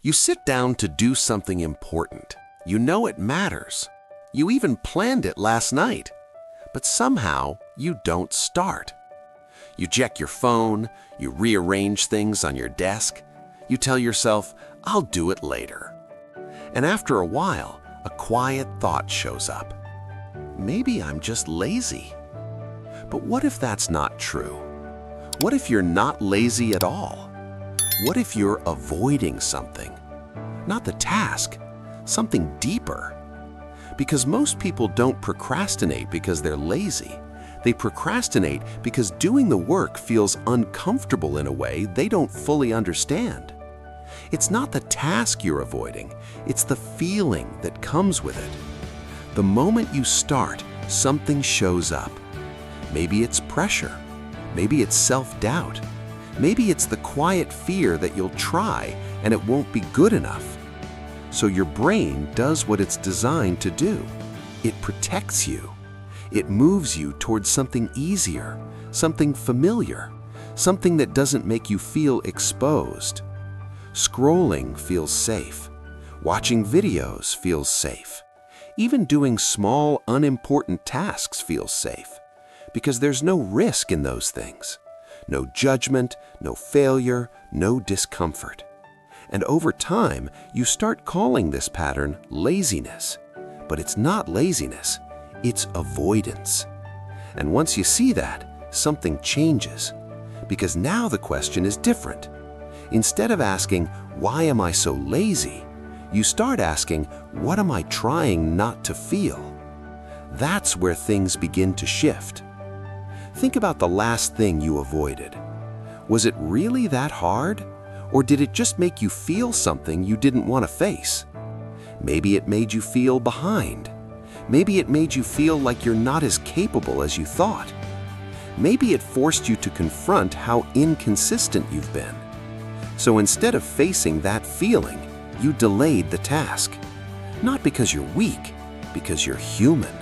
You sit down to do something important. You know it matters. You even planned it last night. But somehow, you don't start. You check your phone, you rearrange things on your desk. You tell yourself, I'll do it later. And after a while, a quiet thought shows up. Maybe I'm just lazy. But what if that's not true? What if you're not lazy at all? What if you're avoiding something? Not the task, something deeper. Because most people don't procrastinate because they're lazy. They procrastinate because doing the work feels uncomfortable in a way they don't fully understand. It's not the task you're avoiding, it's the feeling that comes with it. The moment you start, something shows up. Maybe it's pressure. Maybe it's self-doubt. Maybe it's the quiet fear that you'll try and it won't be good enough. So your brain does what it's designed to do. It protects you. It moves you towards something easier, something familiar, something that doesn't make you feel exposed. Scrolling feels safe. Watching videos feels safe. Even doing small, unimportant tasks feels safe. Because there's no risk in those things. No judgment, no failure, no discomfort. And over time, you start calling this pattern laziness. But it's not laziness, it's avoidance. And once you see that, something changes. Because now the question is different. Instead of asking, why am I so lazy? You start asking, what am I trying not to feel? That's where things begin to shift. Think about the last thing you avoided. Was it really that hard? Or did it just make you feel something you didn't want to face? Maybe it made you feel behind. Maybe it made you feel like you're not as capable as you thought. Maybe it forced you to confront how inconsistent you've been. So instead of facing that feeling, you delayed the task. Not because you're weak, because you're human.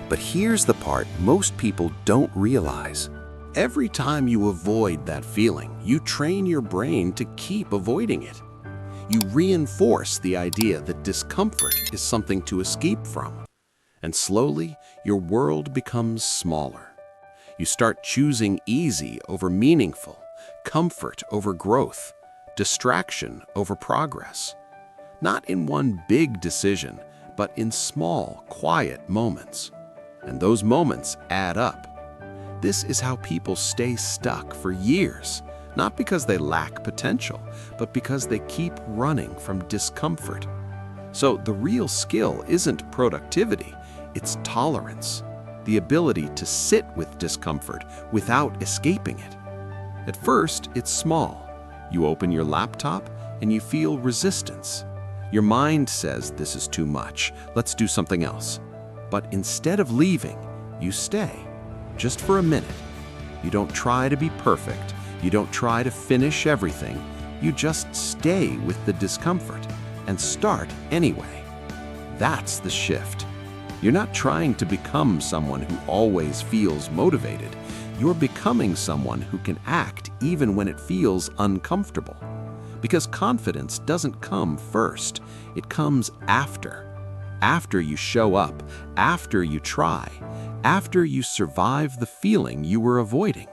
But here's the part most people don't realize. Every time you avoid that feeling, you train your brain to keep avoiding it. You reinforce the idea that discomfort is something to escape from. And slowly, your world becomes smaller. You start choosing easy over meaningful, comfort over growth, distraction over progress. Not in one big decision, but in small, quiet moments. And those moments add up. This is how people stay stuck for years, not because they lack potential, but because they keep running from discomfort. So the real skill isn't productivity, it's tolerance, the ability to sit with discomfort without escaping it. At first, it's small. You open your laptop and you feel resistance. Your mind says, this is too much, let's do something else. But instead of leaving, you stay, just for a minute. You don't try to be perfect. You don't try to finish everything. You just stay with the discomfort and start anyway. That's the shift. You're not trying to become someone who always feels motivated. You're becoming someone who can act even when it feels uncomfortable. Because confidence doesn't come first, it comes after. After you show up, after you try, after you survive the feeling you were avoiding.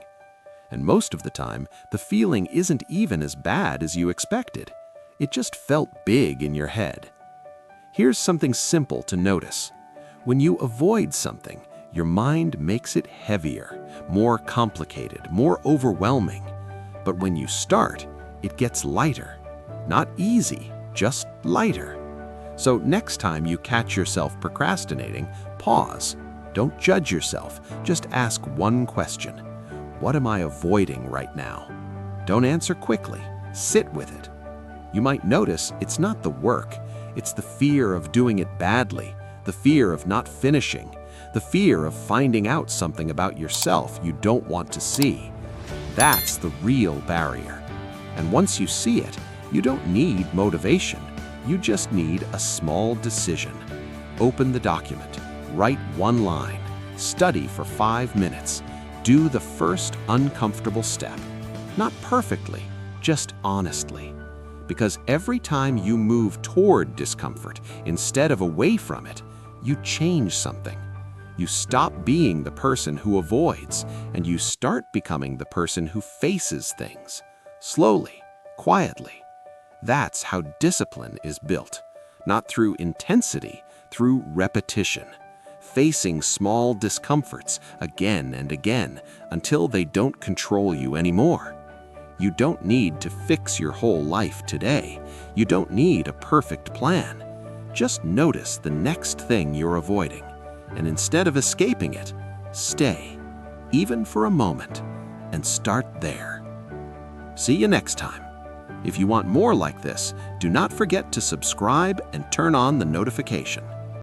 And most of the time, the feeling isn't even as bad as you expected. It just felt big in your head. Here's something simple to notice. When you avoid something, your mind makes it heavier, more complicated, more overwhelming. But when you start, it gets lighter. Not easy, just lighter. So next time you catch yourself procrastinating, pause. Don't judge yourself. Just ask one question. What am I avoiding right now? Don't answer quickly. Sit with it. You might notice it's not the work. It's the fear of doing it badly, the fear of not finishing, the fear of finding out something about yourself you don't want to see. That's the real barrier. And once you see it, you don't need motivation. You just need a small decision. Open the document, write one line, study for 5 minutes, do the first uncomfortable step. Not perfectly, just honestly. Because every time you move toward discomfort instead of away from it, you change something. You stop being the person who avoids, and you start becoming the person who faces things, slowly, quietly. That's how discipline is built, not through intensity, through repetition, facing small discomforts again and again until they don't control you anymore. You don't need to fix your whole life today. You don't need a perfect plan. Just notice the next thing you're avoiding, and instead of escaping it, stay, even for a moment, and start there. See you next time. If you want more like this, do not forget to subscribe and turn on the notification.